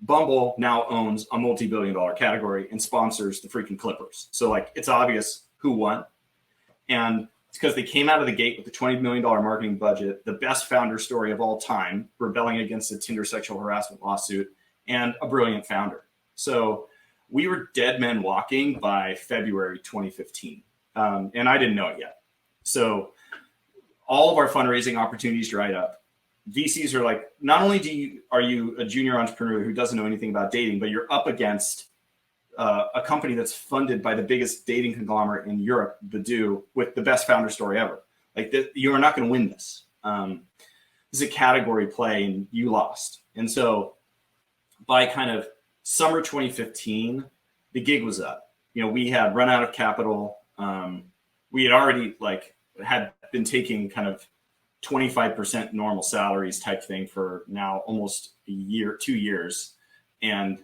Bumble now owns a multi-billion-dollar category and sponsors the freaking Clippers. So like it's obvious who won, and it's because they came out of the gate with a $20 million marketing budget, the best founder story of all time, rebelling against a Tinder sexual harassment lawsuit, and a brilliant founder. So we were dead men walking by February 2015. And I didn't know it yet. So all of our fundraising opportunities dried up. VCs are like, not only are you a junior entrepreneur who doesn't know anything about dating, but you're up against a company that's funded by the biggest dating conglomerate in Europe, Badoo, with the best founder story ever. Like you are not going to win this. This is a category play and you lost. And so by kind of summer 2015, the gig was up. We had run out of capital. We had already had been taking kind of 25% normal salaries type thing for now almost a year, 2 years. And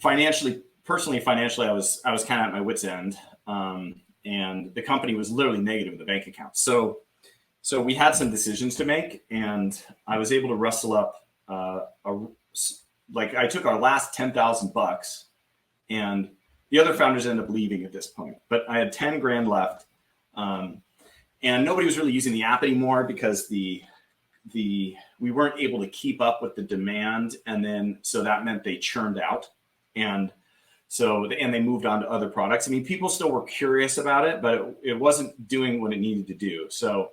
financially, I was kind of at my wit's end. And the company was literally negative in the bank account. So we had some decisions to make, and I was able to rustle up I took our last $10,000, and the other founders ended up leaving at this point, but I had 10 grand left. And nobody was really using the app anymore because we weren't able to keep up with the demand. And then, so that meant they churned out. And they moved on to other products. I mean, people still were curious about it, but it wasn't doing what it needed to do. So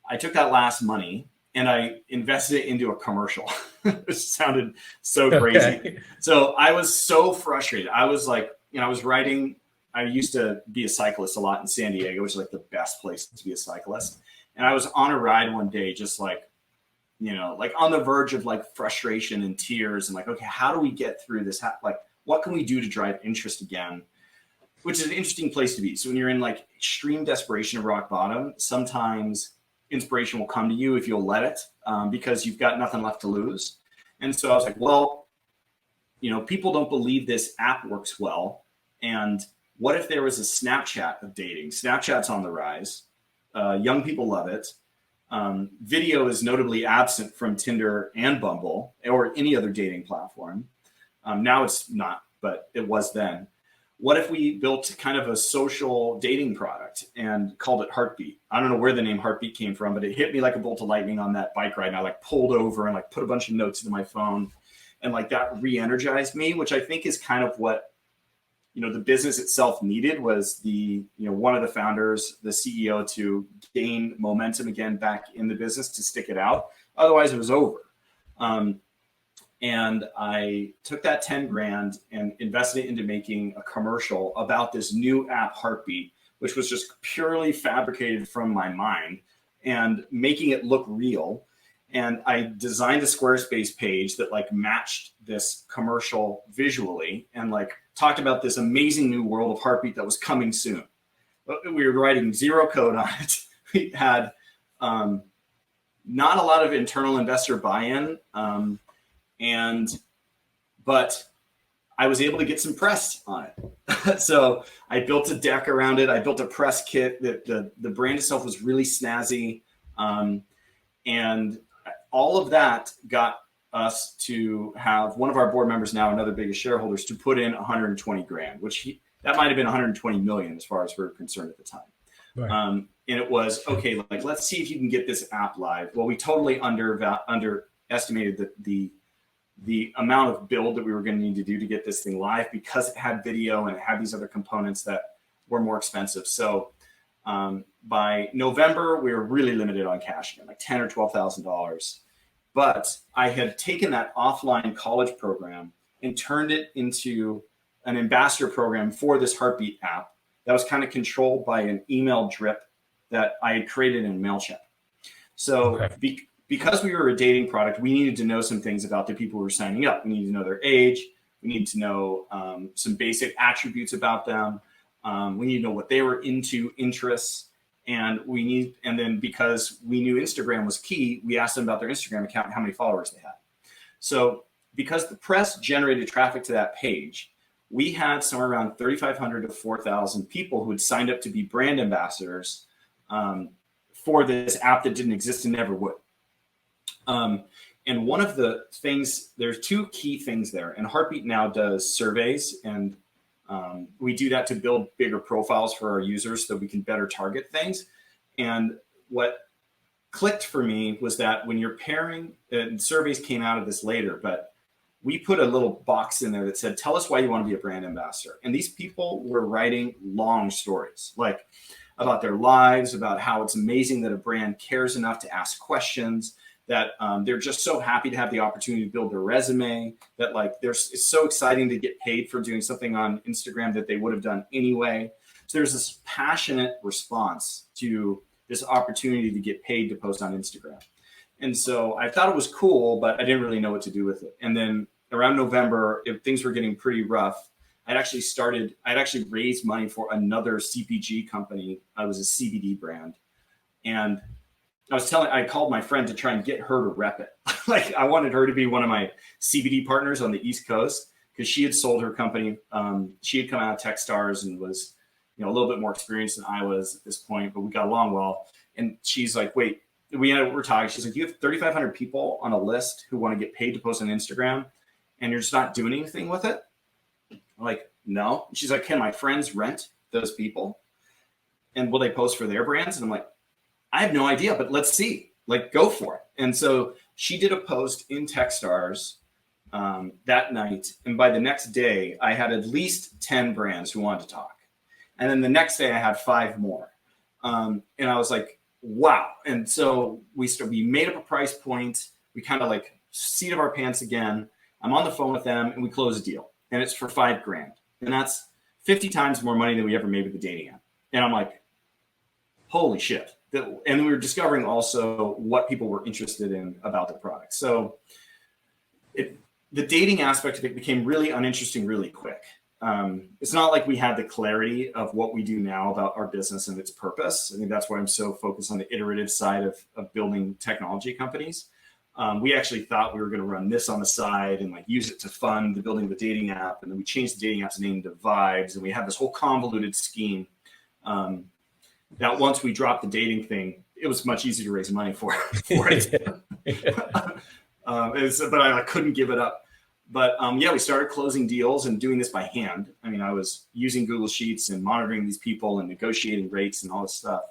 I took that last money and I invested it into a commercial, which sounded so crazy. Okay. So I was so frustrated. I was like, I used to be a cyclist a lot in San Diego, which is like the best place to be a cyclist. And I was on a ride one day, just on the verge of frustration and tears and okay, how do we get through this? What can we do to drive interest again? Which is an interesting place to be. So when you're in extreme desperation of rock bottom, sometimes inspiration will come to you if you'll let it, because you've got nothing left to lose. And so I was like, well, people don't believe this app works well. And what if there was a Snapchat of dating? Snapchat's on the rise. Young people love it. Video is notably absent from Tinder and Bumble or any other dating platform. Now it's not, but it was then. What if we built kind of a social dating product and called it Heartbeat? I don't know where the name Heartbeat came from, but it hit me like a bolt of lightning on that bike ride. And I pulled over and put a bunch of notes into my phone, and that re-energized me, which I think is kind of what, the business itself needed, was one of the founders, the CEO, to gain momentum again back in the business, to stick it out. Otherwise it was over. And I took that 10 grand and invested it into making a commercial about this new app, Heartbeat, which was just purely fabricated from my mind and making it look real. And I designed a Squarespace page that like matched this commercial visually and like talked about this amazing new world of Heartbeat that was coming soon. We were writing zero code on it. We had not a lot of internal investor buy-in, but I was able to get some press on it. So I built a deck around it. I built a press kit. The brand itself was really snazzy. And all of that got us to have one of our board members, now another biggest shareholders, to put in 120 grand, which that might've been 120 million as far as we're concerned at the time. Right. And it was, okay, like, let's see if you can get this app live. Well, we totally underestimated the amount of build that we were going to need to do to get this thing live, because it had video and it had these other components that were more expensive. So by November, we were really limited on cash again, like $10,000 or $12,000. But I had taken that offline college program and turned it into an ambassador program for this Heartbeat app that was kind of controlled by an email drip that I had created in MailChimp. So because we were a dating product, we needed to know some things about the people who were signing up. We needed to know their age. We needed to know some basic attributes about them. We need to know what they were into, interests. And then because we knew Instagram was key, we asked them about their Instagram account and how many followers they had. So because the press generated traffic to that page, we had somewhere around 3,500 to 4,000 people who had signed up to be brand ambassadors for this app that didn't exist and never would. And one of the things, there's two key things there. And Heartbeat now does surveys, and we do that to build bigger profiles for our users so we can better target things. And what clicked for me was that when you're pairing, and surveys came out of this later, but we put a little box in there that said, tell us why you want to be a brand ambassador. And these people were writing long stories, like about their lives, about how it's amazing that a brand cares enough to ask questions, that they're just so happy to have the opportunity to build their resume, that like it's so exciting to get paid for doing something on Instagram that they would have done anyway. So there's this passionate response to this opportunity to get paid to post on Instagram. And so I thought it was cool, but I didn't really know what to do with it. And then around November, if things were getting pretty rough, I'd actually raised money for another CPG company. I was a CBD brand. And I called my friend to try and get her to rep it. Like I wanted her to be one of my CBD partners on the East Coast, because she had sold her company. She had come out of Techstars and was, a little bit more experienced than I was at this point, but we got along well. And she's like, wait, we're talking. She's like, you have 3,500 people on a list who want to get paid to post on Instagram, and you're just not doing anything with it? I'm like, no. And she's like, can my friends rent those people? And will they post for their brands? And I'm like, I have no idea, but let's see. Like, go for it. And so she did a post in Techstars that night. And by the next day, I had at least 10 brands who wanted to talk. And then the next day, I had 5 more. And I was like, wow. And so we made up a price point. We kind of like seat of our pants again. I'm on the phone with them and we close a deal. And it's for $5,000. And that's 50 times more money than we ever made with the dating app. And I'm like, holy shit. And we were discovering also what people were interested in about the product. So the dating aspect of it became really uninteresting really quick. It's not like we had the clarity of what we do now about our business and its purpose. I think that's why I'm so focused on the iterative side of building technology companies. We actually thought we were going to run this on the side and like use it to fund the building of the dating app. And then we changed the dating app's name to Vibes. And we had this whole convoluted scheme that once we dropped the dating thing, it was much easier to raise money for it. But I couldn't give it up. But we started closing deals and doing this by hand. I mean, I was using Google Sheets and monitoring these people and negotiating rates and all this stuff.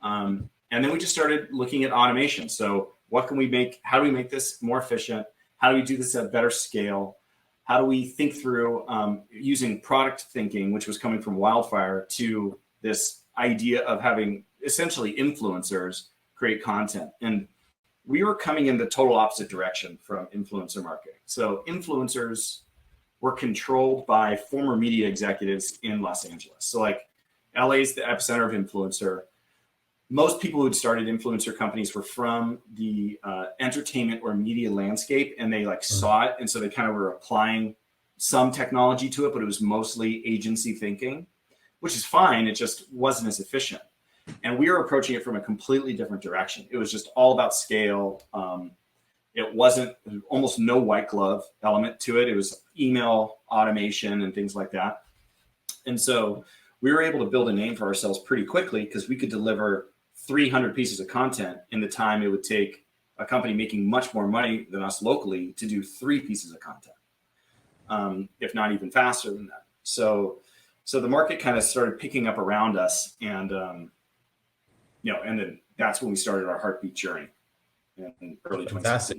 And then we just started looking at automation. So what can we make? How do we make this more efficient? How do we do this at better scale? How do we think through using product thinking, which was coming from Wildfire, to this idea of having essentially influencers create content? And we were coming in the total opposite direction from influencer marketing. So influencers were controlled by former media executives in Los Angeles. So like LA is the epicenter of influencer. most people who'd started influencer companies were from the entertainment or media landscape, and they like saw it. And so they kind of were applying some technology to it, but it was mostly agency thinking, which is fine. It just wasn't as efficient. And we were approaching it from a completely different direction. It was just all about scale. It wasn't almost no white glove element to it. It was email automation and things like that. And so we were able to build a name for ourselves pretty quickly because we could deliver 300 pieces of content in the time it would take a company making much more money than us locally to do 3 pieces of content, if not even faster than that. So the market kind of started picking up around us, and and then that's when we started our heartbeat journey in early 2016. Fantastic.